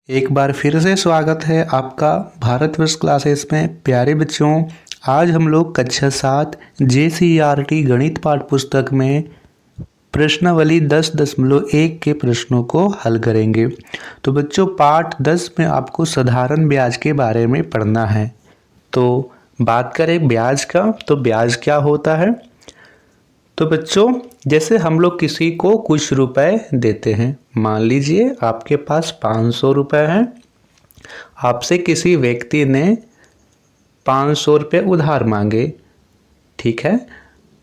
एक बार फिर से स्वागत है आपका भारतवर्ष क्लासेस में। प्यारे बच्चों, आज हम लोग कक्षा 7 JCERT गणित पाठ पुस्तक में प्रश्नावली 10.1 के प्रश्नों को हल करेंगे। तो बच्चों, पाठ 10 में आपको साधारण ब्याज के बारे में पढ़ना है। तो बात करें ब्याज का, तो ब्याज क्या होता है। तो बच्चों, जैसे हम लोग किसी को कुछ रुपए देते हैं, मान लीजिए आपके पास 500 रुपये हैं, आपसे किसी व्यक्ति ने 500 रुपये उधार मांगे। ठीक है,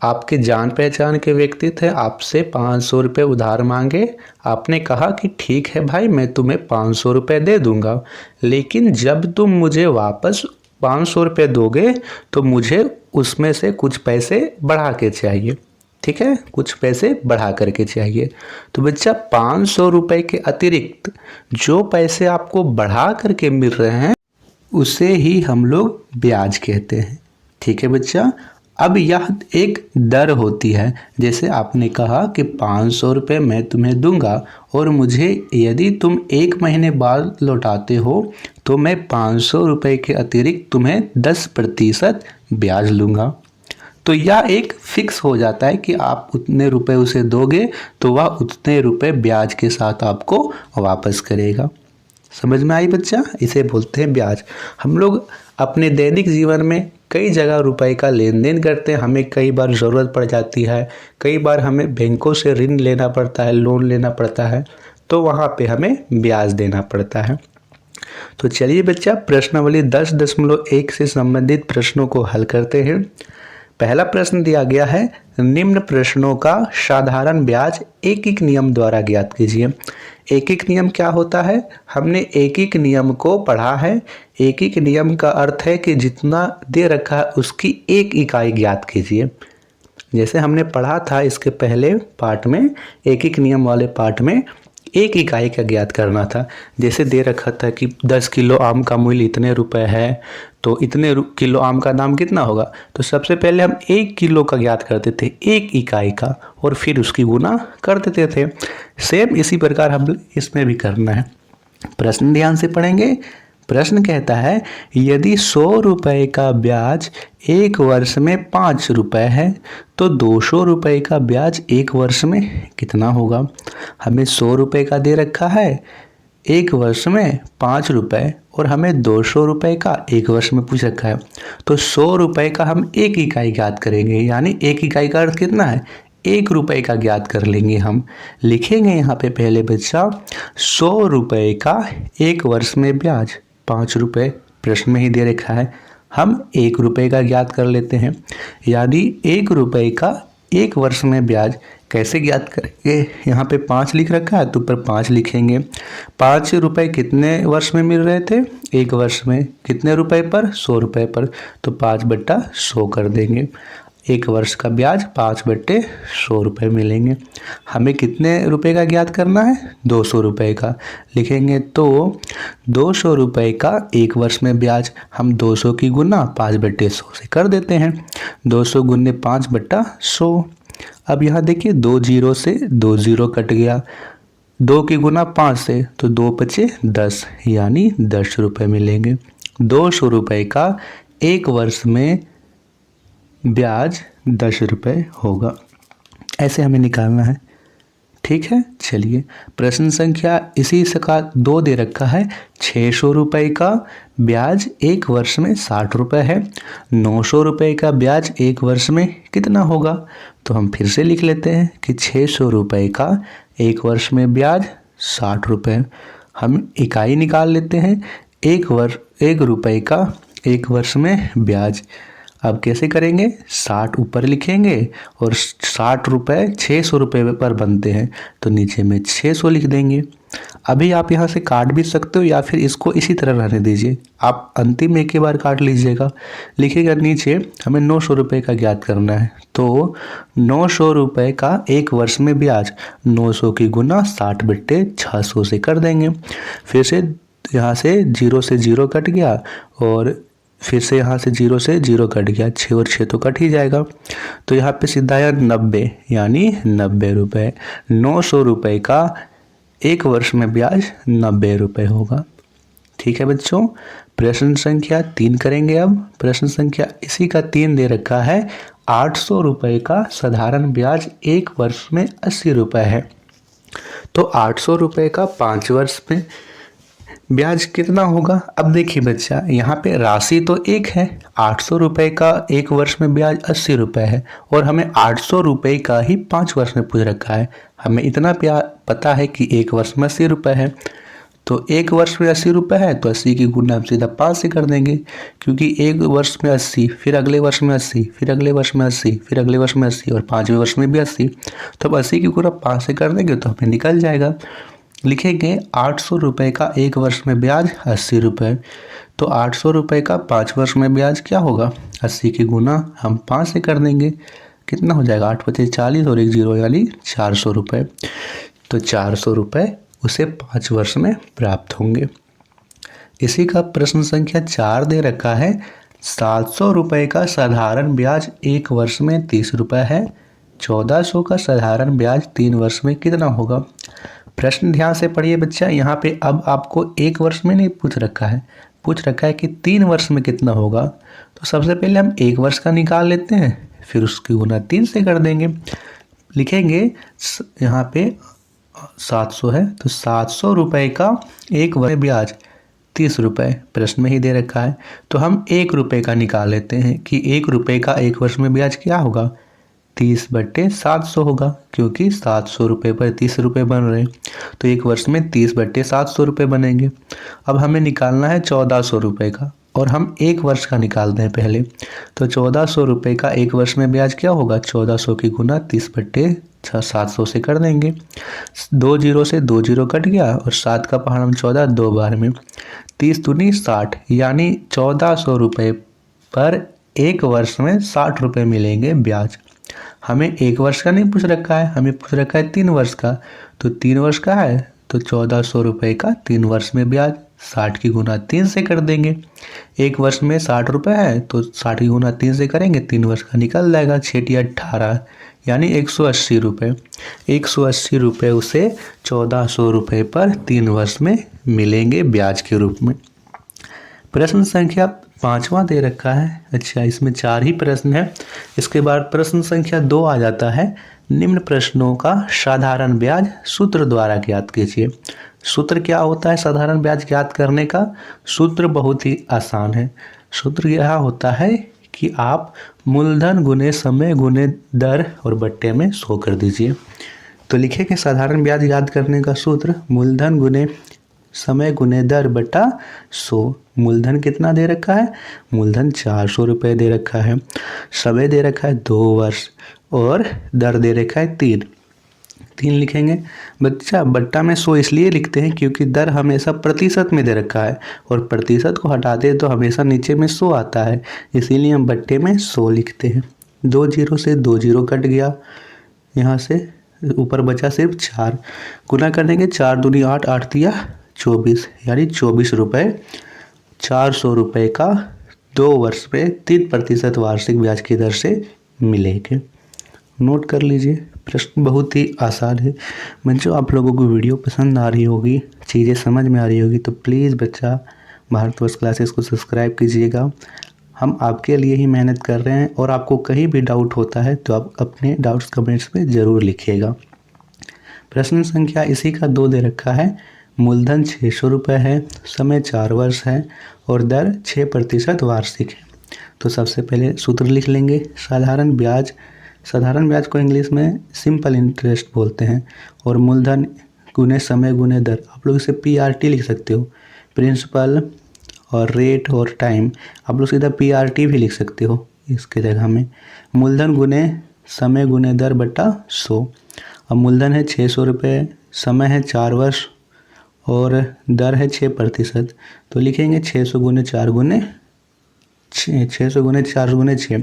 आपके जान पहचान के व्यक्ति थे, आपसे 500 रुपये उधार मांगे। आपने कहा कि ठीक है भाई, मैं तुम्हें 500 रुपये दे दूंगा, लेकिन जब तुम मुझे वापस 500 रुपये दोगे तो मुझे उसमें से कुछ पैसे बढ़ा के चाहिए। ठीक है, कुछ पैसे बढ़ा करके चाहिए। तो बच्चा, 500 रुपये के अतिरिक्त जो पैसे आपको बढ़ा करके मिल रहे हैं उसे ही हम लोग ब्याज कहते हैं। ठीक है बच्चा, अब यह एक दर होती है। जैसे आपने कहा कि 500 रुपये मैं तुम्हें दूंगा और मुझे यदि तुम 1 महीने बाद लौटाते हो तो मैं 500 रुपये के अतिरिक्त तुम्हें 10% ब्याज लूँगा। तो यह एक फिक्स हो जाता है कि आप उतने रुपए उसे दोगे तो वह उतने रुपए ब्याज के साथ आपको वापस करेगा। समझ में आई बच्चा? इसे बोलते हैं ब्याज। हम लोग अपने दैनिक जीवन में कई जगह रुपए का लेन देन करते हैं। हमें कई बार ज़रूरत पड़ जाती है, कई बार हमें बैंकों से ऋण लेना पड़ता है, लोन लेना पड़ता है, तो वहाँ पे हमें ब्याज देना पड़ता है। तो चलिए बच्चा, प्रश्नावली 10.1 से संबंधित प्रश्नों को हल करते हैं। पहला प्रश्न दिया गया है, निम्न प्रश्नों का साधारण ब्याज एक एक नियम द्वारा ज्ञात कीजिए। एक एक नियम क्या होता है? हमने एक एक नियम को पढ़ा है। एक एक नियम का अर्थ है कि जितना दे रखा है उसकी एक इकाई ज्ञात कीजिए। जैसे हमने पढ़ा था इसके पहले पार्ट में, एक एक नियम वाले पार्ट में एक इकाई का ज्ञात करना था। जैसे दे रखा था कि 10 किलो आम का मूल्य इतने रुपए है, तो इतने किलो आम का दाम कितना होगा। तो सबसे पहले हम 1 किलो का ज्ञात करते थे, एक इकाई का, और फिर उसकी गुना कर देते थे। सेम इसी प्रकार हम इसमें भी करना है। प्रश्न ध्यान से पढ़ेंगे। प्रश्न कहता है, यदि 100 रुपये का ब्याज 1 वर्ष में 5 रुपये है तो 200 रुपये का ब्याज 1 वर्ष में कितना होगा। हमें 100 रुपये का दे रखा है, 1 वर्ष में 5 रुपये, और हमें 200 रुपये का 1 वर्ष में पूछ रखा है। तो 100 रुपये का हम एक इकाई ज्ञात करेंगे, यानी एक इकाई का अर्थ कितना है, 1 रुपये का ज्ञात कर लेंगे। हम लिखेंगे यहाँ पे पहले बच्चा, 100 रुपये का 1 वर्ष में ब्याज 5 रुपये, प्रश्न में ही दे रखा है। हम 1 रुपये का ज्ञात कर लेते हैं, यानी 1 रुपये का 1 वर्ष में ब्याज कैसे ज्ञात करेंगे। यहाँ पे 5 लिख रखा है तो ऊपर 5 लिखेंगे। 5 रुपये कितने वर्ष में मिल रहे थे, 1 वर्ष में। कितने रुपए पर, 100 रुपये पर, तो 5/100 कर देंगे। 1 वर्ष का ब्याज 5/100 रुपये मिलेंगे। हमें कितने रुपए का ज्ञात करना है, 200 रुपये का। लिखेंगे तो 200 रुपये का 1 वर्ष में ब्याज हम 200 की गुना 5/100 से कर देते हैं। 200 गुने 5/100। अब यहाँ देखिए 2 जीरो से 2 जीरो कट गया, 2 की गुना 5 से, तो 2 बचे 10, यानी 10 रुपये मिलेंगे। 200 रुपये का 1 वर्ष में ब्याज 10 रुपये होगा। ऐसे हमें निकालना है। ठीक है, चलिए प्रश्न संख्या इसी का 2 दे रखा है। 600 रुपये का ब्याज 1 वर्ष में 60 रुपये है। 900 रुपये का ब्याज 1 वर्ष में कितना होगा। तो हम फिर से लिख लेते हैं कि 600 रुपये का 1 वर्ष में ब्याज 60 रुपये। हम इकाई निकाल लेते हैं, 1 रुपये का 1 वर्ष में ब्याज। अब कैसे करेंगे, 60 ऊपर लिखेंगे और 60 रुपये 600 रुपये पर बनते हैं, तो नीचे में 600 लिख देंगे। अभी आप यहाँ से काट भी सकते हो या फिर इसको इसी तरह रहने दीजिए, आप अंतिम एक ही बार काट लीजिएगा। लिखिएगा नीचे हमें 900 रुपये का ज्ञात करना है, तो 900 रुपये का 1 वर्ष में ब्याज 900 की गुना 60/600 से कर देंगे। फिर से यहाँ से 0 से 0 कट गया और फिर से यहाँ से 0 से 0 कट गया, 6 और 6 तो कट ही जाएगा। तो यहाँ पे सीधा आया 90, यानी 90 रुपये। 900 रुपये का 1 वर्ष में ब्याज 90 रुपये होगा। ठीक है बच्चों, प्रश्न संख्या 3 करेंगे। अब प्रश्न संख्या इसी का 3 दे रखा है, 800 रुपये का साधारण ब्याज 1 वर्ष में 80 रुपये है। तो 800 रुपये का 5 वर्ष में ब्याज कितना होगा? अब देखिए बच्चा, यहाँ पे राशि तो एक है, 800 रुपये का 1 वर्ष में ब्याज 80 रुपये है और हमें 800 रुपये का ही 5 वर्ष में पूछ रखा है। हमें इतना पता है कि 1 वर्ष में 80 रुपये है, तो 1 वर्ष में 80 रुपये है तो 80 की गुना हम सीधा 5 से कर देंगे, क्योंकि 1 वर्ष में 80, फिर अगले वर्ष में 80, फिर अगले वर्ष में 80, फिर अगले वर्ष में 80 और 5वें वर्ष में भी 80। तो अब 80 की गुना 5 से कर देंगे तो हमें निकल जाएगा। लिखेंगे 800 रुपये का 1 वर्ष में ब्याज 80 रुपये, तो 800 रुपये का 5 वर्ष में ब्याज क्या होगा? 80 की गुना हम 5 से कर देंगे, कितना हो जाएगा? 8 × 40 और 1 0 यानी 400 रुपये। तो 400 रुपये उसे 5 वर्ष में प्राप्त होंगे। इसी का प्रश्न संख्या 4 दे रखा है, 700 रुपये का साधारण ब्याज 1 वर्ष में 30 रुपये है, 1400 का साधारण ब्याज 3 वर्ष में कितना होगा? प्रश्न ध्यान से पढ़िए बच्चा, यहाँ पे अब आपको 1 वर्ष में नहीं पूछ रखा है, पूछ रखा है कि 3 वर्ष में कितना होगा। तो सबसे पहले हम 1 वर्ष का निकाल लेते हैं, फिर उसकी गुना 3 से कर देंगे। लिखेंगे यहाँ पे 700 है, तो 700 रुपये का 1 वर्ष ब्याज 30 रुपये प्रश्न में ही दे रखा है, तो हम 1 रुपये का निकाल लेते हैं कि 1 रुपये का 1 वर्ष में ब्याज क्या होगा? 30/700 होगा, क्योंकि 700 रुपये पर 30 रुपये बन रहे हैं, तो 1 वर्ष में 30/700 रुपये बनेंगे। अब हमें निकालना है 1400 रुपये का, और हम 1 वर्ष का निकालते हैं पहले। तो 1400 रुपये का 1 वर्ष में ब्याज क्या होगा? 1400 की गुना 30/700 से कर देंगे। 2 0 से 2 0 कट गया और 7 का पहाड़ हम 14 2 बार में, 30 दूनी 60, यानी 1400 रुपये पर 1 वर्ष में 60 रुपये मिलेंगे ब्याज। हमें 1 वर्ष का नहीं पूछ रखा है, हमें पूछ रखा है 3 वर्ष का, तो 3 वर्ष का है तो 1400 रुपये का 3 वर्ष में ब्याज 60 की गुना 3 से कर देंगे। 1 वर्ष में 60 रुपये है तो 60 की गुना 3 से करेंगे, 3 वर्ष का निकल जाएगा, 6 × 18 यानी 180 रुपये। 180 रुपये उसे 1400 रुपये पर 3 वर्ष में मिलेंगे ब्याज के रूप में। प्रश्न संख्या 5वां दे रखा है। अच्छा, इसमें 4 ही प्रश्न है। इसके बाद प्रश्न संख्या 2 आ जाता है, निम्न प्रश्नों का साधारण ब्याज सूत्र द्वारा ज्ञात कीजिए। सूत्र क्या होता है साधारण ब्याज ज्ञात करने का? सूत्र बहुत ही आसान है। सूत्र यह होता है कि आप मूलधन गुने समय गुने दर और बट्टे में 100 कर दीजिए। तो लिखे कि साधारण ब्याज याद करने का सूत्र मूलधन गुने समय गुने दर बटा 100। मूलधन कितना दे रखा है? मूलधन 400 रुपये दे रखा है, समय दे रखा है 2 वर्ष और दर दे रखा है 3 लिखेंगे। बच्चा बट्टा में 100 इसलिए लिखते हैं क्योंकि दर हमेशा प्रतिशत में दे रखा है और प्रतिशत को हटाते हैं तो हमेशा नीचे में 100 आता है, इसीलिए हम बट्टे में 100 लिखते हैं। 2 0 से 2 0 कट गया, यहाँ से ऊपर बचा सिर्फ 4, गुना करने के 4 दूनी 8, 8 दिया 24, यानी 24 रुपये 400 रुपये का 2 वर्ष में 3% वार्षिक ब्याज की दर से मिलेंगे। नोट कर लीजिए, प्रश्न बहुत ही आसान है। बच्चों, आप लोगों को वीडियो पसंद आ रही होगी, चीज़ें समझ में आ रही होगी, तो प्लीज़ बच्चा भारतवर्ष क्लासेस को सब्सक्राइब कीजिएगा। हम आपके लिए ही मेहनत कर रहे हैं और आपको कहीं भी डाउट होता है तो आप अपने डाउट्स कमेंट्स में ज़रूर लिखिएगा। प्रश्न संख्या इसी का 2 दे रखा है, मूलधन 600 रुपये है, समय 4 वर्ष है और दर 6% वार्षिक है। तो सबसे पहले सूत्र लिख लेंगे। साधारण ब्याज को इंग्लिश में सिंपल इंटरेस्ट बोलते हैं और मूलधन गुने समय गुने दर, आप लोग इसे PRT लिख सकते हो, प्रिंसिपल और रेट और टाइम, आप लोग सीधा PRT भी लिख सकते हो इसके जगह में। मूलधन गुने समय गुने दर बटा 100। अब मूलधन है 600 रुपये, समय है 4 वर्ष और दर है 6%, तो लिखेंगे 600 गुने 4 गुने 6,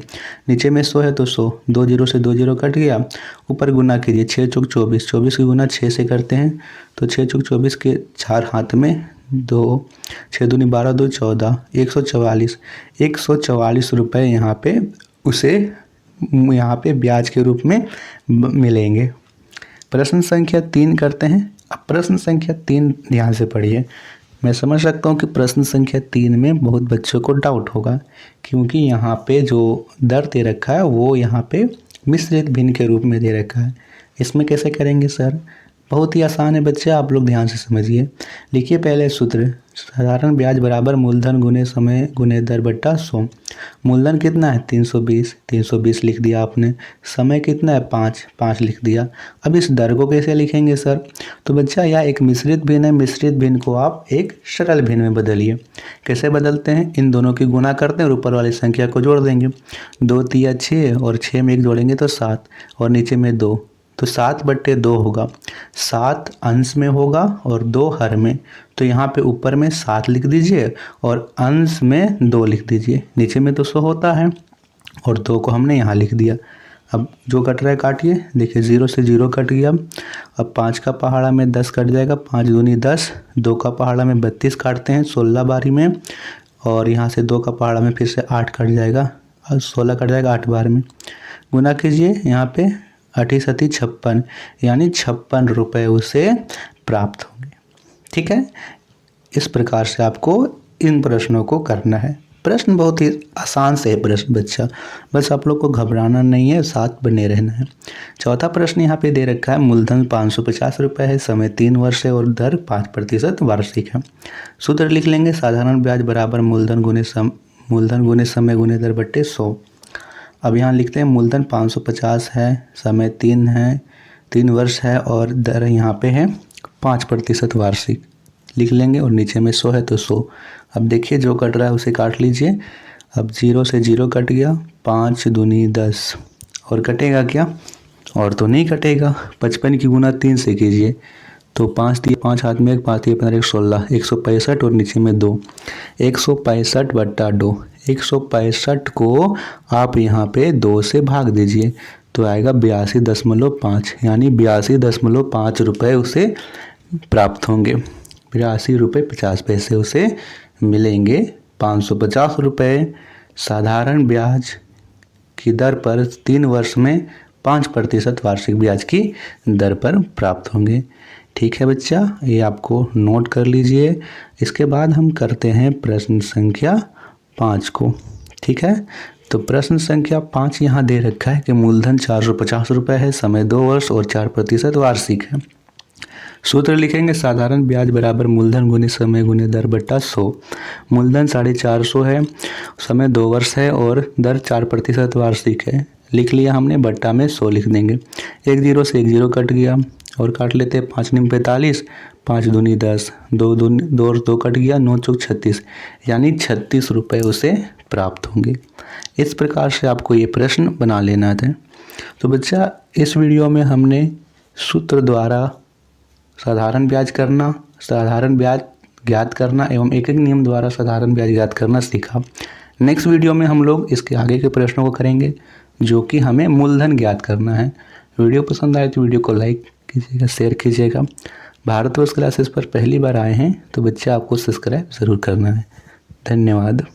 नीचे में 100 है तो 100, 2 0 से 2 0 कट गया, ऊपर गुना कीजिए 6 × 24, 24 की गुना 6 से करते हैं तो 6 × 24 के 4 हाथ में 2, 6 दूनी 12, 2 14, 144 रुपये यहाँ पे ब्याज के रूप में मिलेंगे। प्रश्न संख्या 3 करते हैं। अब प्रश्न संख्या 3 ध्यान से पढ़िए, मैं समझ सकता हूँ कि प्रश्न संख्या 3 में बहुत बच्चों को डाउट होगा, क्योंकि यहाँ पे जो दर दे रखा है वो यहाँ पे मिश्रित भिन्न के रूप में दे रखा है। इसमें कैसे करेंगे सर? बहुत ही आसान है बच्चे, आप लोग ध्यान से समझिए। लिखिए पहले सूत्र, साधारण ब्याज बराबर मूलधन गुने समय गुने दर बट्टा 100। मूलधन कितना है? 320, 320 लिख दिया आपने। समय कितना है? 5 लिख दिया। अब इस दर को कैसे लिखेंगे सर? तो बच्चा यह एक मिश्रित भिन्न है, मिश्रित भिन्न को आप एक सरल भिन्न में बदलिए। कैसे बदलते हैं? इन दोनों की गुना करते हैं और ऊपर वाली संख्या को जोड़ देंगे। 2 तिया 6 और 6 में 1 जोड़ेंगे तो 7 और नीचे में 2, तो 7/2 होगा। 7 अंश में होगा और 2 हर में, तो यहाँ पे ऊपर में 7 लिख दीजिए और अंश में 2 लिख दीजिए। नीचे में तो 100 होता है और 2 को हमने यहाँ लिख दिया। अब जो कट रहा है काटिए, देखिए 0 से 0 कट गया। अब 5 का पहाड़ा में 10 कट जाएगा, 5 दूनी 10। 2 का पहाड़ा में 32 काटते हैं 16 बारी में, और यहाँ से 2 का पहाड़ा में फिर से 8 कट जाएगा और 16 कट जाएगा 8 बार में। गुना कीजिए, यहाँ पे 8 सती 56, यानी 56 रुपये उसे प्राप्त होंगे। ठीक है, इस प्रकार से आपको इन प्रश्नों को करना है। प्रश्न बहुत ही आसान से है प्रश्न बच्चा, बस आप लोग को घबराना नहीं है, साथ बने रहना है। चौथा प्रश्न यहाँ पे दे रखा है, मूलधन 550 रुपये है, समय 3 वर्ष है और दर 5% वार्षिक है। सूत्र लिख लेंगे, साधारण ब्याज बराबर मूलधन गुने समय गुने दर बट्टे 100। अब यहाँ लिखते हैं मूलधन 550 है, समय 3 है, 3 वर्ष है और दर यहाँ पे है 5% वार्षिक लिख लेंगे, और नीचे में 100 है तो 100। अब देखिए जो कट रहा है उसे काट लीजिए। अब 0 से 0 कट गया, 5 दूनी 10, और कटेगा क्या? और तो नहीं कटेगा। 55 की गुना 3 से कीजिए, तो 5 दिए 5 हाथ में 1, 5 दिए 15 16, 165 और नीचे में 2, 165/2। 165 को आप यहाँ पे 2 से भाग दीजिए तो आएगा 82.5, यानी 82.5 रुपये उसे प्राप्त होंगे। 82 रुपये 50 पैसे उसे मिलेंगे। 550 रुपये साधारण ब्याज की दर पर 3 वर्ष में 5% वार्षिक ब्याज की दर पर प्राप्त होंगे। ठीक है बच्चा, ये आपको नोट कर लीजिए। इसके बाद हम करते हैं प्रश्न संख्या 5 को। ठीक है, तो प्रश्न संख्या 5 यहाँ दे रखा है कि मूलधन 450 रुपये है, समय 2 वर्ष और 4% वार्षिक है। सूत्र लिखेंगे, साधारण ब्याज बराबर मूलधन गुने समय गुने दर बट्टा 100। मूलधन 450 है, समय 2 वर्ष है और दर 4% वार्षिक है। लिख लिया हमने, बट्टा में 100 लिख देंगे। 1 0 से 1 0 कट गया और काट लेते हैं 5 निम 45, 5 दूनी 10, 2 कट गया, 9 चौक 36, यानी 36 रुपये उसे प्राप्त होंगे। इस प्रकार से आपको ये प्रश्न बना लेना था। तो बच्चा, इस वीडियो में हमने सूत्र द्वारा साधारण ब्याज करना, साधारण ब्याज ज्ञात करना एवं एक एक नियम द्वारा साधारण ब्याज ज्ञात करना सीखा। नेक्स्ट वीडियो में हम लोग इसके आगे के प्रश्नों को करेंगे, जो कि हमें मूलधन ज्ञात करना है। वीडियो पसंद आए तो वीडियो को लाइक कीजिएगा, शेयर कीजिएगा। भारतवर्ष क्लासेस पर पहली बार आए हैं तो बच्चे आपको सब्सक्राइब ज़रूर करना है। धन्यवाद।